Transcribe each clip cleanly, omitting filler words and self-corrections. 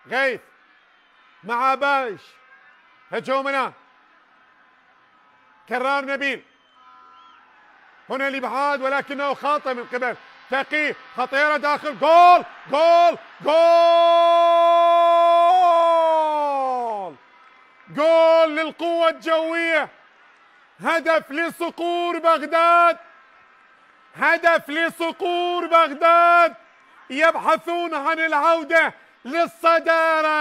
غيث مع بايش، هجومنا كرار نبيل، هنا الابعاد ولكنه خاطئ من قبل تقي، خطيره داخل، جول جول جول جول للقوة الجوية، هدف لصقور بغداد، هدف لصقور بغداد يبحثون عن العودة للصدارة.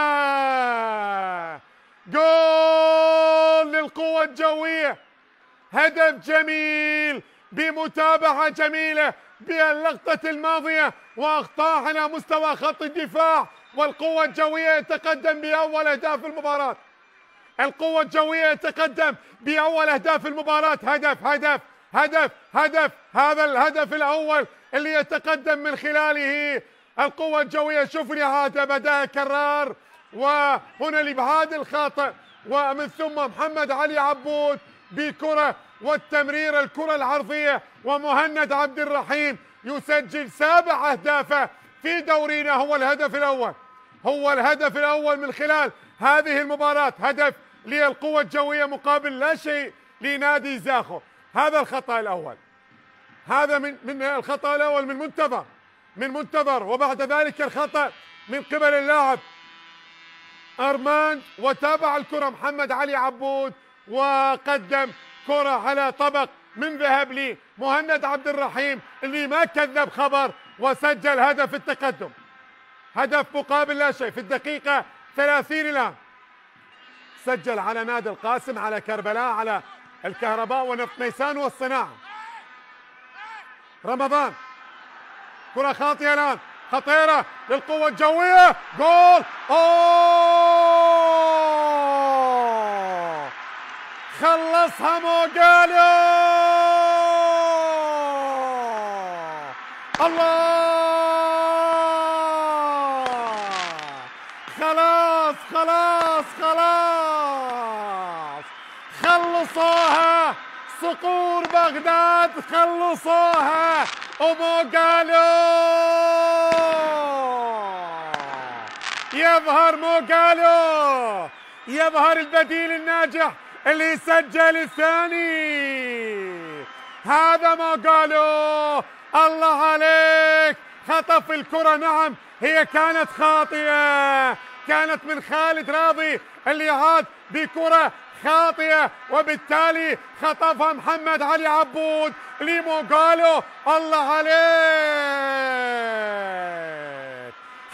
جول للقوة الجوية، هدف جميل بمتابعة جميلة باللقطة الماضية وأخطاء على مستوى خط الدفاع، والقوة الجوية يتقدم بأول أهداف المباراة. القوة الجوية يتقدم بأول أهداف المباراة. هدف هدف هدف هدف، هذا الهدف الأول اللي يتقدم من خلاله القوة الجوية. شوف الإعادة، بدأ كرار وهنا الإبعاد الخاطئ، ومن ثم محمد علي عبود بكرة والتمرير الكرة العرضية، ومهند عبد الرحيم يسجل 7 أهدافه في دورينا. هو الهدف الأول، هو الهدف الأول من خلال هذه المباراة. هدف للقوة الجوية مقابل لا شيء لنادي زاخو. هذا الخطأ الأول، هذا من الخطأ الأول من منتظر، وبعد ذلك الخطأ من قبل اللاعب أرمان، وتابع الكرة محمد علي عبود وقدم كرة على طبق من ذهب لي مهند عبد الرحيم اللي ما كذب خبر وسجل هدف التقدم. هدف مقابل لا شيء في الدقيقة 30 الآن. سجل على نادي القاسم، على كربلاء، على الكهرباء ونفط ميسان والصناعة. رمضان، كرة خاطئة الآن، خطيرة للقوة الجوية، جول. أوه، خلصها موغالو. الله، خلاص خلاص خلاص، خلصوها صقور بغداد، خلصوها وموغالو. يظهر موغالو، يظهر البديل الناجح اللي سجل الثاني. هذا موغالو، الله عليك، خطف الكرة. نعم هي كانت خاطئة، كانت من خالد راضي اللي عاد بكرة خاطئة، وبالتالي خطفها محمد علي عبود لموغالو. الله عليك،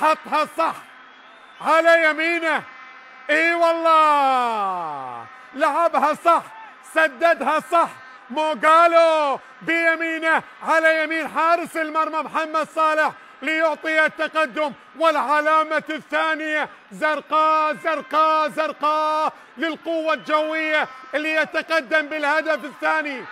حطها صح على يمينه، اي والله لعبها صح، سددها صح. موغالو بيمينه على يمين حارس المرمى محمد صالح ليعطي التقدم، والعلامة الثانية زرقاء زرقاء زرقاء للقوة الجوية اللي يتقدم بالهدف الثاني.